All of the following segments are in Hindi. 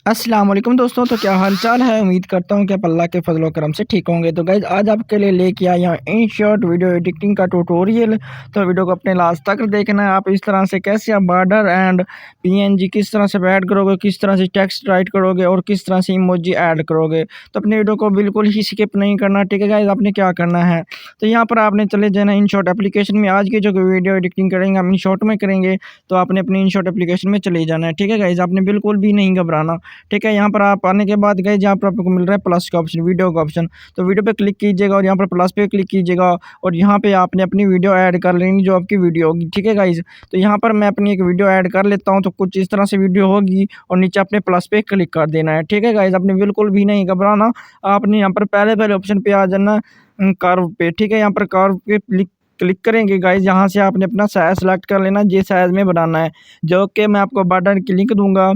अस्सलाम वालेकुम दोस्तों। तो क्या हाल चाल है। उम्मीद करता हूँ कि आप अल्लाह के फजल करम से ठीक होंगे। तो गाइज़ आज आपके लिए लेके आया हूँ इन शॉर्ट वीडियो एडिटिंग का ट्यूटोरियल। तो वीडियो को अपने लास्ट तक देखना है। आप इस तरह से कैसे आप बॉर्डर एंड पीएनजी किस तरह से ऐड करोगे, किस तरह से टेक्स्ट राइट करोगे और किस तरह से इमोजी ऐड करोगे। तो अपने वीडियो को बिल्कुल ही स्किप नहीं करना, ठीक है गाइज़। आपने क्या करना है, तो यहाँ पर आपने चले जाना इन शॉर्ट एप्लीकेशन में। आज की जो वीडियो एडिटिंग करेंगे हम इन शॉर्ट में करेंगे, तो आपने अपनी इन शॉर्ट एप्लीकेशन में चले जाना है, ठीक है गाइज़। आपने बिल्कुल भी नहीं घबराना, ठीक है। यहाँ पर आप आने के बाद गए जहाँ पर आपको मिल रहा है प्लस का ऑप्शन, वीडियो का ऑप्शन, तो वीडियो पे क्लिक कीजिएगा और यहाँ पर प्लस पे क्लिक कीजिएगा और यहाँ पे आपने अपनी वीडियो ऐड कर लेनी जो आपकी वीडियो होगी, ठीक है गाइज़। तो यहाँ पर मैं अपनी एक वीडियो ऐड कर लेता हूँ, तो कुछ इस तरह से वीडियो होगी और नीचे अपने प्लस पे क्लिक कर देना है, ठीक है गाइज़। आपने बिल्कुल भी नहीं घबराना, आपने यहाँ पर पहले ऑप्शन पे आ जाना कर्व पे, ठीक है। यहाँ पर कर्व पे क्लिक क्लिक करेंगे गाइज़। यहाँ से आपने अपना साइज़ सेलेक्ट कर लेना, जिस साइज़ में बनाना है, जो कि मैं आपको बटन की लिंक दूँगा।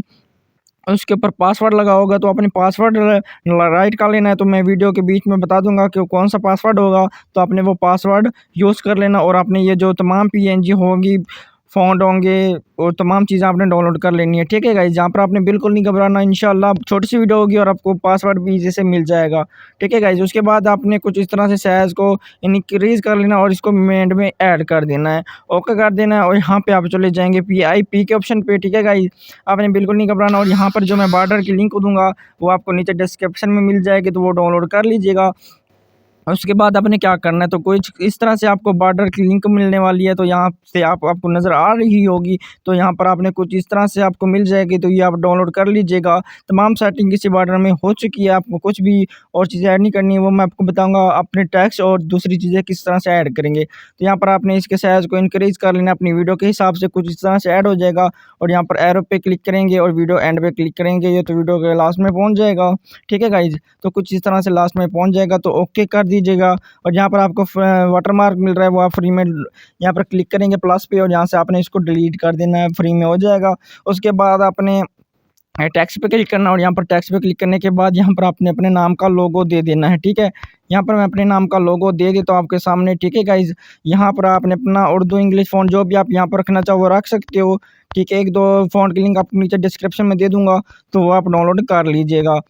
उसके ऊपर पासवर्ड लगा होगा, तो अपने पासवर्ड राइट कर लेना है। तो मैं वीडियो के बीच में बता दूंगा कि कौन सा पासवर्ड होगा, तो आपने वो पासवर्ड यूज़ कर लेना और आपने ये जो तमाम पीएनजी होगी, फ़ॉन्ट होंगे और तमाम चीज़ें आपने डाउनलोड कर लेनी है, ठीक है गाइज़। जहाँ पर आपने बिल्कुल नहीं घबराना, इंशाल्लाह छोटी सी वीडियो होगी और आपको पासवर्ड भी ईज़ी से मिल जाएगा, ठीक है गाइज़। उसके बाद आपने कुछ इस तरह से साइज़ को इनक्रीज़ कर लेना और इसको एंड में ऐड कर देना है, ओके कर देना है। और यहाँ पे आप चले जाएंगे पीआईपी के ऑप्शन पे, ठीक है गाइज़। आपने बिल्कुल नहीं घबराना और यहाँ पर जो मैं बॉर्डर की लिंक दूँगा वो आपको नीचे डिस्क्रिप्शन में मिल जाएगी, तो वो डाउनलोड कर लीजिएगा। उसके बाद आपने क्या करना है, तो कुछ इस तरह से आपको बॉर्डर की लिंक मिलने वाली है, तो यहाँ से आपको नज़र आ रही होगी। तो यहाँ पर आपने कुछ इस तरह से आपको मिल जाएगी, तो ये आप डाउनलोड कर लीजिएगा। तमाम सेटिंग किसी बॉर्डर में हो चुकी है, आपको कुछ भी और चीज़ें ऐड नहीं करनी है, वो मैं आपको बताऊँगा। अपने टेक्स्ट और दूसरी चीज़ें किस तरह से ऐड करेंगे, तो यहाँ पर आपने इसके साइज़ को इंक्रीज़ कर लेना अपनी वीडियो के हिसाब से, कुछ इस तरह से ऐड हो जाएगा। और यहाँ पर एरो पे क्लिक करेंगे और वीडियो एंड पे क्लिक करेंगे, ये तो वीडियो के लास्ट में पहुँच जाएगा, ठीक है गाइज़। तो कुछ इस तरह से लास्ट में पहुँच जाएगा, तो ओके कर दीजिएगा। और जहाँ पर आपको वाटरमार्क मिल रहा है वो आप फ्री में यहाँ पर क्लिक करेंगे प्लस पे और यहाँ से आपने इसको डिलीट कर देना है, फ्री में हो जाएगा। उसके बाद आपने टेक्स्ट पे क्लिक करना और यहाँ पर टेक्स्ट पे क्लिक करने के बाद यहाँ पर आपने अपने नाम का लोगो दे देना है, ठीक है। यहाँ पर मैं अपने नाम का लोगो दे देता हूँ आपके सामने, ठीक है गाइज़। यहाँ पर आपने अपना उर्दू इंग्लिश फ़ॉन्ट जो भी आप यहाँ पर रखना चाहो वो रख सकते हो, ठीक है। 1-2 फ़ॉन्ट की लिंक आपको नीचे डिस्क्रिप्शन में दे दूँगा, तो वो आप डाउनलोड कर लीजिएगा,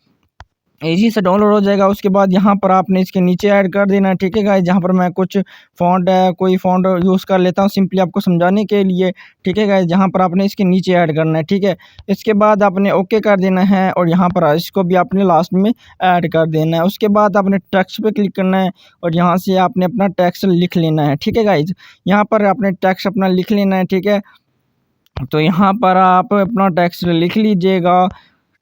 ईज़ी से डाउनलोड हो जाएगा। उसके बाद यहाँ पर आपने इसके नीचे ऐड कर देना है, ठीक है गाइस। जहाँ पर मैं कुछ फ़ॉन्ट है, कोई फ़ॉन्ट यूज़ कर लेता हूँ सिंपली आपको समझाने के लिए, ठीक है गाइस। जहाँ पर आपने इसके नीचे ऐड करना है, ठीक है। इसके बाद आपने ओके कर देना है और यहाँ पर इसको भी आपने लास्ट में ऐड कर देना है। उसके बाद आपने टेक्स्ट पे क्लिक करना है और यहाँ से आपने अपना टेक्स्ट लिख लेना है, ठीक है गाइस। यहाँ पर आपने टेक्स्ट अपना लिख लेना है, ठीक है। तो यहाँ पर आप अपना टेक्स्ट लिख लीजिएगा,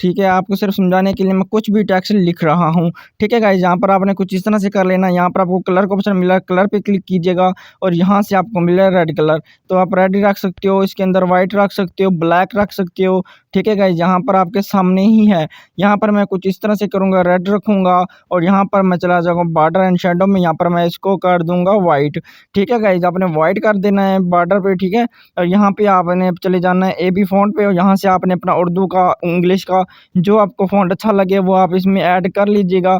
ठीक है। आपको सिर्फ समझाने के लिए मैं कुछ भी टेक्स्ट लिख रहा हूँ, ठीक है गाइस। यहाँ पर आपने कुछ इस तरह से कर लेना है। यहाँ पर आपको कलर का ऑप्शन मिला है, कलर पे क्लिक कीजिएगा और यहाँ से आपको मिला है रेड कलर, तो आप रेड रख सकते हो, इसके अंदर वाइट रख सकते हो, ब्लैक रख सकते हो, ठीक है गाइस। यहाँ पर आपके सामने ही है। यहाँ पर मैं कुछ इस तरह से करूँगा, रेड रखूँगा और यहाँ पर मैं चला जाऊँगा बॉर्डर एंड शेडो में, यहाँ पर मैं इसको कर दूँगा वाइट, ठीक है गाइस। आपने वाइट कर देना है बॉर्डर पे, ठीक है। और यहाँ पे आपने चले जाना है एबी फ़ॉन्ट पे और यहाँ से आपने अपना उर्दू का, इंग्लिश का जो आपको फ़ॉन्ट अच्छा लगे वो आप इसमें ऐड कर लीजिएगा।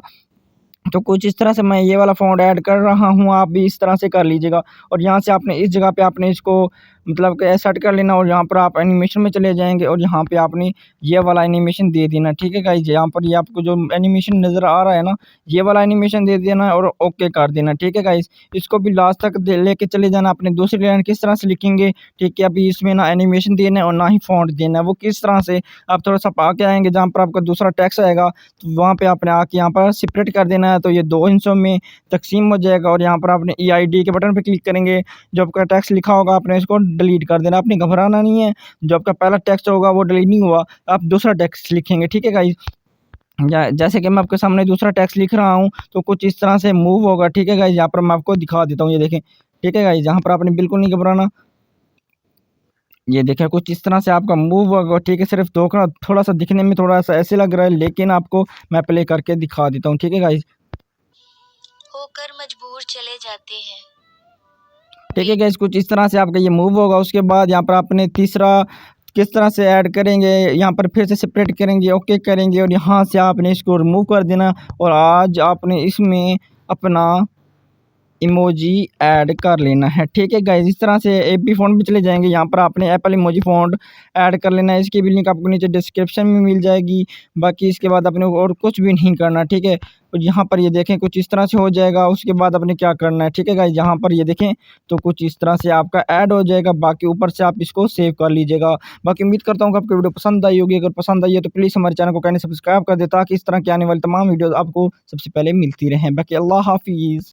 तो कुछ इस तरह से मैं ये वाला फ़ॉन्ट ऐड कर रहा हूँ, आप भी इस तरह से कर लीजिएगा। और यहाँ से आपने इस जगह पे आपने इसको मतलब कि सेट कर लेना और यहाँ पर आप एनिमेशन में चले जाएँगे और यहाँ पे आपने ये वाला एनिमेशन दे देना, ठीक है गाइज़। यहाँ पर ये आपको जो एनिमेशन नज़र आ रहा है ना, ये वाला एनिमेशन दे देना और ओके कर देना, ठीक है गाइज़। इसको भी लास्ट तक लेके चले जाना। अपनी दूसरी लाइन किस तरह से लिखेंगे, ठीक है। अभी इसमें ना एनिमेशन देना है और ना ही फ़ॉन्ट देना है, वो किस तरह से आप थोड़ा-सा आगे आएँगे जहाँ पर आपका दूसरा टेक्स्ट आएगा, तो वहाँ पे आपने आके यहाँ पर सेपरेट कर देना है, तो ये 2 हिस्सों में तक़सीम हो जाएगा। और यहाँ पर आपने ईआईडी के बटन पे क्लिक करेंगे, जो आपका टेक्स्ट लिखा होगा आपने इसको डिलीट कर देना। आपने घबराना नहीं है, जो आपका पहला टेक्स्ट होगा वो डिलीट नहीं हुआ, आप दूसरा टेक्स्ट लिखेंगे, ठीक है गाइज़। जैसे कि मैं आपके सामने दूसरा टेक्स्ट लिख रहा हूँ, तो कुछ इस तरह से मूव होगा, ठीक है गाइज़। यहाँ पर मैं आपको दिखा देता हूँ, ये देखें, ठीक है गाइज़। यहाँ पर आपने बिल्कुल नहीं घबराना, ये देखें कुछ इस तरह से आपका मूव होगा, ठीक है। सिर्फ धोखा थोड़ा-सा दिखने में थोड़ा-सा ऐसे लग रहा है, लेकिन आपको मैं प्ले करके दिखा देता हूँ, ठीक है गाइज़। होकर मजबूर चले जाते हैं। ठीक है गाइस, कुछ इस तरह से आपका ये मूव होगा। उसके बाद यहाँ पर आपने तीसरा किस तरह से ऐड करेंगे, यहाँ पर फिर से सेपरेट करेंगे, ओके करेंगे और यहाँ से आपने इसको रिमूव कर देना और आज आपने इसमें अपना इमोजी ऐड कर लेना है। ठीक है गाइस, इस तरह से एपी फ़ॉन्ट में चले जाएँगे, यहाँ पर आपने एप्पल इमोजी फ़ॉन्ट ऐड कर लेना है। इसकी भी लिंक आपको नीचे डिस्क्रिप्शन में मिल जाएगी। बाकी इसके बाद आपने और कुछ भी नहीं करना, ठीक है। और यहाँ पर ये देखें कुछ इस तरह से हो जाएगा, उसके बाद आपने क्या करना है, ठीक है गाइस, यहाँ पर ये देखें तो कुछ इस तरह से आपका ऐड हो जाएगा। बाकी ऊपर से आप इसको सेव कर लीजिएगा। बाकी उम्मीद करता हूँ कि आपको वीडियो पसंद आई होगी। अगर पसंद आई है तो प्लीज़ हमारे चैनल को कहने सब्सक्राइब कर दें, ताकि इस तरह की आने वाली तमाम वीडियोज़ आपको सबसे पहले मिलती रहें। बाकी अल्लाह हाफ़िज़।